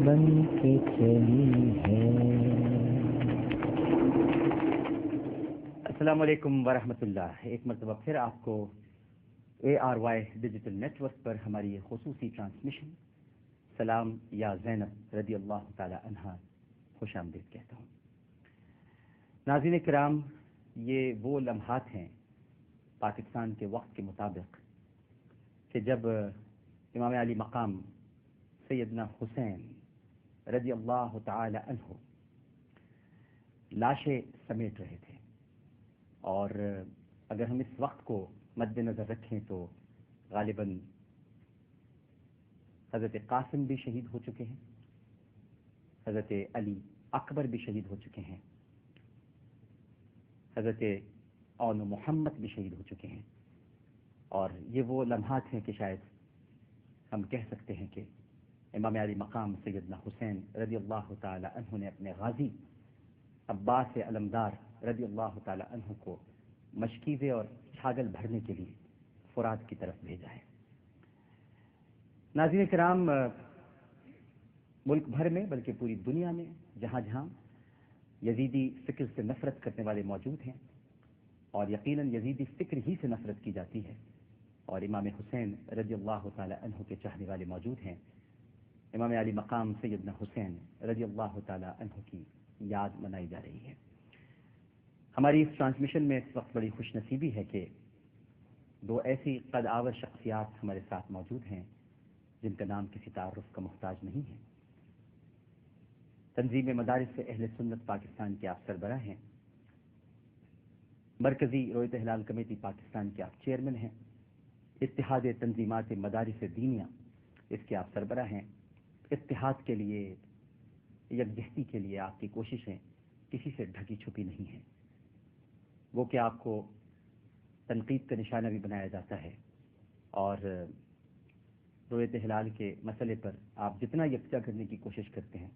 बन के चली है। अस्सलाम वालेकुम वरहमतुल्लाह। एक मरतबा फिर आपको ARY डिजिटल नेटवर्क पर हमारी ये खुसूसी ट्रांसमिशन सलाम या ज़ैनब रदी अल्लाह ताला अन्हा खुश आमदीद कहता हूँ। नाज़रीन किराम, ये वो लम्हात हैं पाकिस्तान के वक्त के मुताबिक कि जब इमाम अली मकाम सैयदना हुसैन रदी अल्लाह ताला अन्हु लाशें समेट रहे थे। और अगर हम इस वक्त को मद्देनज़र रखें तो गालिबन हज़रत कासिम भी शहीद हो चुके हैं, हज़रत अली अकबर भी शहीद हो चुके हैं, हज़रत औन मोहम्मद भी शहीद हो चुके हैं। और ये वो लम्हात हैं कि शायद हम कह सकते हैं कि इमाम अली मकाम सैयदना हुसैन रदी अल्लाह ताला अन्हु ने अपने गाजी अब्बास अलमदार रदी अल्लाह ताला अन्हु को मशकीज़े और छागल भरने के लिए फुरात की तरफ भेजा है। नाज़रीन किराम, मुल्क भर में बल्कि पूरी दुनिया में जहाँ जहाँ यजीदी फ़िक्र से नफ़रत करने वाले मौजूद हैं, और यकीनन यजीदी फ़िक्र ही से नफ़रत की जाती है, और इमाम हुसैन रज़ी अल्लाह ताला अन्हु के चाहने वाले मौजूद हैं, इमाम अली मकाम सैयदना हुसैन रज़ी अल्लाह ताला अन्हु की याद मनाई जा रही है। हमारी इस ट्रांसमिशन में इस वक्त बड़ी खुशनसीबी है कि दो ऐसी कद आवर शख्सियात हमारे साथ मौजूद हैं जिनका नाम किसी तारुफ का मोहताज नहीं है। तंजीम मदारिस से अहले सुन्नत पाकिस्तान के आप सरबराह हैं, मरकज़ी रोयत हिलाल कमेटी पाकिस्तान के आप चेयरमैन हैं, इत्तिहाद तंजीमात मदारिस दीनिया इसके आप सरबराह हैं। इत्तिहाद के लिए, यकजहती के लिए आपकी कोशिशें किसी से ढकी छुपी नहीं हैं। वो कि आपको तनकीद का निशाना भी बनाया जाता है, और रोयत हिलाल के मसले पर आप जितना यकजा करने की कोशिश करते हैं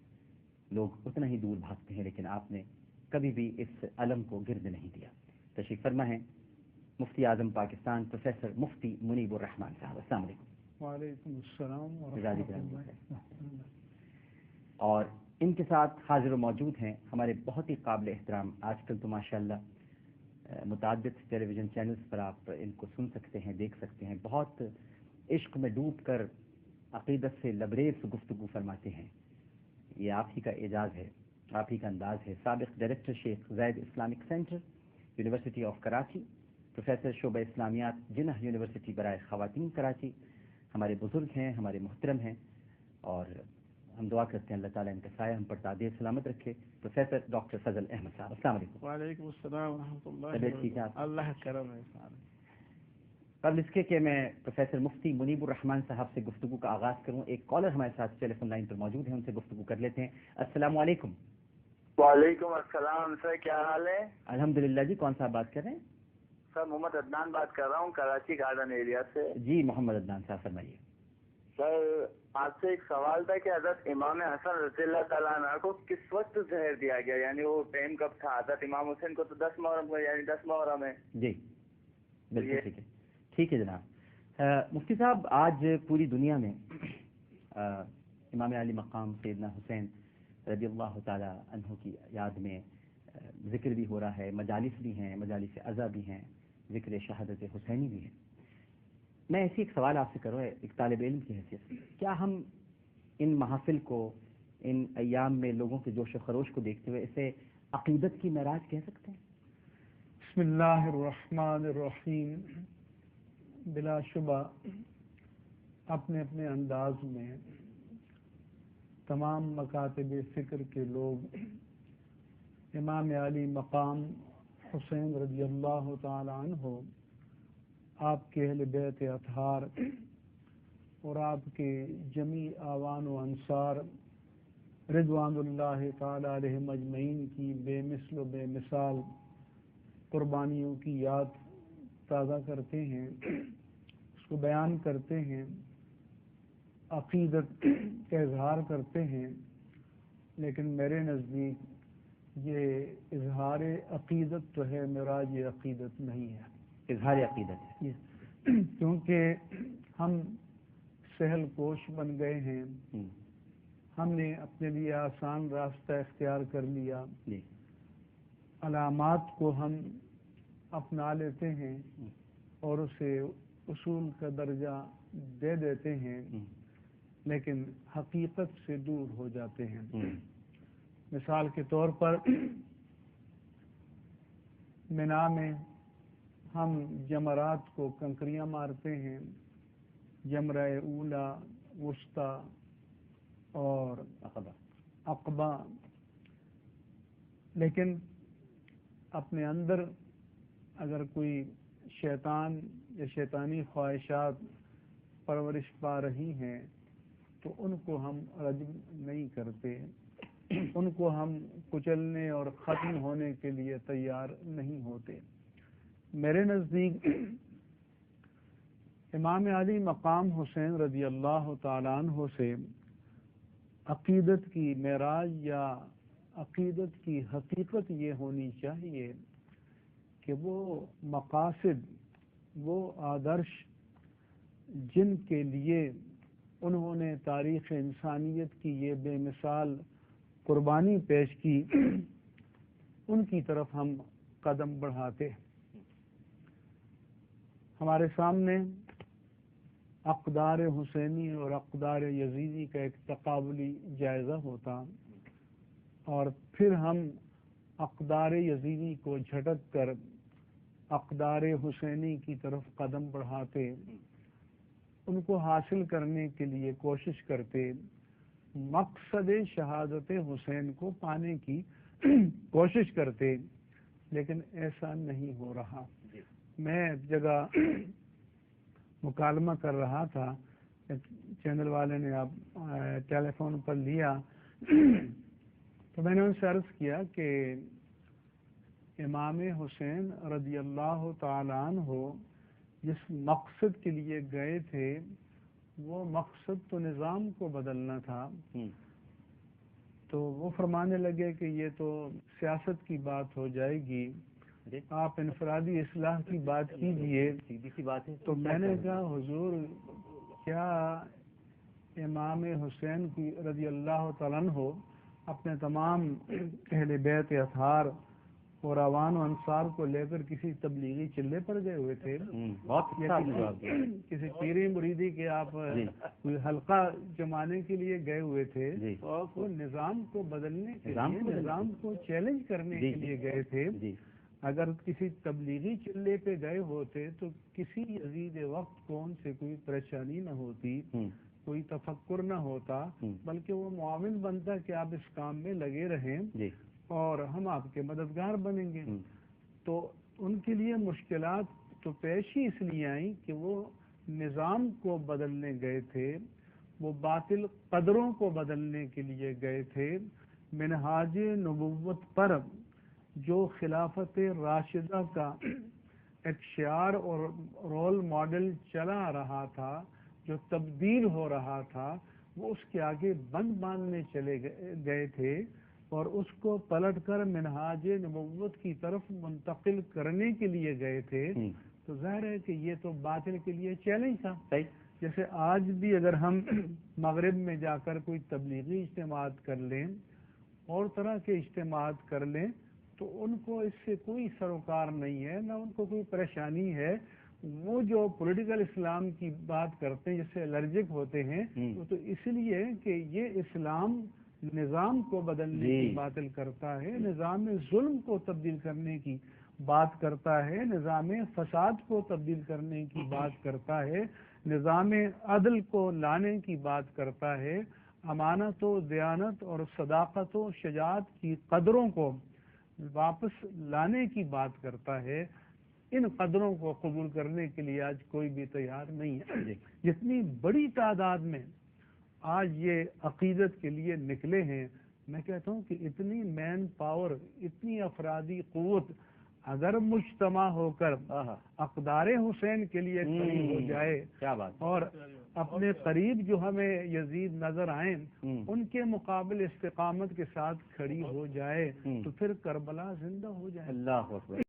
लोग उतना ही दूर भागते हैं, लेकिन आपने कभी भी इस अलम को गिरद नहीं दिया। तशरीफ फरमा है मुफ्ती आज़म पाकिस्तान प्रोफेसर मुफ्ती मुनीबुर रहमान साहब। अस्सलाम वालेकुम। वालेकुम अस्सलाम व रहमतुल्लाह। और इनके साथ हाजिर मौजूद हैं हमारे बहुत ही काबिल एहतराम, आजकल तो माशाअल्लाह मुताद्दिद टेलीविज़न चैनल्स पर आप इनको सुन सकते हैं, देख सकते हैं, बहुत इश्क में डूब कर अक़ीदत से लबरेज गुफ्तगू फरमाते हैं। ये आप ही का एजाज़ है, आप ही का अंदाज़ है। साबिक़ director Sheikh Zaid Islamic centre university of Karachi, professor शोबा इस्लामियात जिन्ह यूनिवर्सिटी बराए ख़वातीन कराची, हमारे बुज़ुर्ग हैं, हमारे मोहतरम हैं, और हम दुआ करते हैं अल्लाह ताला इनका साया हम पर तादीर सलामत रखे। प्रोफेसर डॉक्टर फजल अहमद साहब, अस्सलाम वालेकुम। वालेकुम अस्सलाम व रहमतुल्लाह। तबीयत ठीक है आप? अल्लाह करम है सारे। कबल इसके कि मैं प्रोफेसर मुफ्ती मुनीबुर रहमान साहब से गुफ्तगू का आगाज़ करूँ, एक कॉलर हमारे साथ टेलीफोन लाइन पर मौजूद है, उनसे गुफ्तगू कर लेते हैं। अस्सलाम वालेकुम। वालेकुम अस्सलाम सर, क्या हाल है? अल्हम्दुलिल्लाह जी। कौन साहब बात कर रहे हैं? सर मोहम्मद अदनान बात कर रहा हूँ कराची गार्डन एरिया से। जी मोहम्मद अदनान साहब फरमाइए। सर आपसे एक सवाल था कि हज़रत इमाम हसन रज़ियल्लाहु ताला अन्हु को किस वक्त जहर दिया गया, यानी वो टाइम कब था? हज़रत इमाम हुसैन को तो 10 मुहर्रम को, यानी 10 मुहर्रम है। जी बिल्कुल ठीक है, ठीक है जनाब। मुफ्ती साहब, आज पूरी दुनिया में इमाम अली मकाम सैयदना हुसैन रज़ी अल्लाह ताला अन्हु की याद में ज़िक्र भी हो रहा है, मजालिस भी हैं, मजालिस अज़ा भी हैं, ज़िक्र शहादत हुसैनी भी है। मैं ऐसी एक सवाल आपसे करूँ एक तालिब इल्म की हैसियत से, क्या हम इन महफिल को, इन अय्याम में लोगों के जोश खरोश को देखते हुए इसे अक़ीदत की महराज कह सकते हैं? बिस्मिल्लाहिर्रहमानिर्रहीम। बिलाशुबा अपने अपने अंदाज में तमाम मकातब फ़िक्र के लोग इमाम अली मकाम हुसैन रज़ी अल्लाह ताला अन्हु, आपके अहले बैत अतहार और आपके जमी आवान व अंसार रिज़वानुल्लाह ताला अलैहिम अजमईन की बेमिसल बेमिसाल कुर्बानियों की याद ताज़ा करते हैं, उसको बयान करते हैं, अक़ीदत का इजहार करते हैं। लेकिन मेरे नज़दीक ये इजहार अक़ीदत तो है, मेराज ये अक़ीदत नहीं है। इजहार अक़ीदत है, क्योंकि हम सहल कोश बन गए हैं, ہم نے اپنے لیے آسان راستہ اختیار کر لیا، جی علامات کو ہم اپنا لیتے ہیں اور اسے اصول کا درجہ دے دیتے ہیں، لیکن حقیقت سے دور ہو جاتے ہیں۔ مثال کے طور پر منا میں ہم جمرات کو کنکریاں مارتے ہیں، جمرہ اولا، وسطی اور عقبہ، لیکن اپنے اندر اگر کوئی شیطان یا شیطانی خواہشات پرورش پا رہی ہیں تو ان کو ہم رجم نہیں کرتے، ان کو ہم کچلنے اور ختم ہونے کے لیے تیار نہیں ہوتے۔ میرے نزدیک امام علی مقام حسین رضی اللہ تعالیٰ عنہ سے عقیدت کی معراج یا عقیدت کی حقیقت یہ ہونی چاہیے کہ وہ مقاصد، وہ آدرش جن کے لیے انہوں نے تاریخ انسانیت کی یہ بے مثال قربانی پیش کی، ان کی طرف ہم قدم بڑھاتے۔ ہمارے سامنے اقدار حسینی اور اقدار یزیدی کا ایک تقابلی جائزہ ہوتا، اور پھر ہم اقدار یزیدی کو جھٹک کر اقدار حسینی کی طرف قدم بڑھاتے، ان کو حاصل کرنے کے لیے کوشش کرتے، مقصد شہادت حسین کو پانے کی کوشش کرتے، لیکن ایسا نہیں ہو رہا۔ میں ایک جگہ مکالمہ کر رہا تھا، چینل والے نے آپ ٹیلی فون پر لیا تو میں نے ان سے عرض کیا کہ امام حسین رضی اللہ تعالیٰ عنہ جس مقصد کے لیے گئے تھے وہ مقصد تو نظام کو بدلنا تھا، تو وہ فرمانے لگے کہ یہ تو سیاست کی بات ہو جائے گی، آپ انفرادی اصلاح کی بات کیجئے۔ سیدھی سی بات ہے۔ تو میں نے کہا حضور، کیا امام حسین کی رضی اللہ تعالیٰ عنہ اپنے تمام اہل بیت اطہار اور اوان و انصار کو لے کر کسی تبلیغی چلے پر گئے ہوئے تھے؟ بہت یا کسی پیری مریدی کے آپ کوئی حلقہ جمانے کے لیے گئے ہوئے تھے؟ وہ نظام کو بدلنے کے لیے، نظام کو چیلنج کرنے کے لیے گئے تھے۔ اگر کسی تبلیغی چلے پہ گئے ہوتے تو کسی یزید وقت کو ان سے کوئی پریشانی نہ ہوتی، کوئی تفکر نہ ہوتا، بلکہ وہ معاون بنتا کہ آپ اس کام میں لگے رہیں اور ہم آپ کے مددگار بنیں گے۔ تو ان کے لیے مشکلات تو پیش ہی اس لیے آئیں کہ وہ نظام کو بدلنے گئے تھے، وہ باطل قدروں کو بدلنے کے لیے گئے تھے۔ منہاج نبوت پر جو خلافت راشدہ کا ایک شعار اور رول ماڈل چلا رہا تھا، جو تبدیل ہو رہا تھا، وہ اس کے آگے بند باندھنے چلے گئے تھے اور اس کو پلٹ کر منہاج نبوت کی طرف منتقل کرنے کے لیے گئے تھے۔ تو ظاہر ہے کہ یہ تو باطل کے لیے چیلنج تھا۔ جیسے آج بھی اگر ہم مغرب میں جا کر کوئی تبلیغی اجتماعات کر لیں اور طرح کے اجتماعات کر لیں تو ان کو اس سے کوئی سروکار نہیں ہے، نہ ان کو کوئی پریشانی ہے۔ وہ جو پولیٹیکل اسلام کی بات کرتے ہیں، جس سے الرجک ہوتے ہیں، وہ تو اس لیے کہ یہ اسلام نظام کو بدلنے کی باطل کرتا ہے، نظام ظلم کو تبدیل کرنے کی بات کرتا ہے، نظام فساد کو تبدیل کرنے کی بات کرتا ہے، نظام عدل کو لانے کی بات کرتا ہے، امانت و دیانت اور صداقت و شجاعت کی قدروں کو واپس لانے کی بات کرتا ہے۔ ان قدروں کو قبول کرنے کے لیے آج کوئی بھی تیار نہیں ہے۔ جتنی بڑی تعداد میں آج یہ عقیدت کے لیے نکلے ہیں، میں کہتا ہوں کہ اتنی مین پاور، اتنی افرادی قوت اگر مجتمع ہو کر اقدار حسین کے لیے کھڑی ہو جائے، کیا بات، اور اپنے قریب جو ہمیں یزید نظر آئیں ان کے مقابل استقامت کے ساتھ کھڑی ہو جائے، تو پھر کربلا زندہ ہو جائے۔ اللہ اکبر۔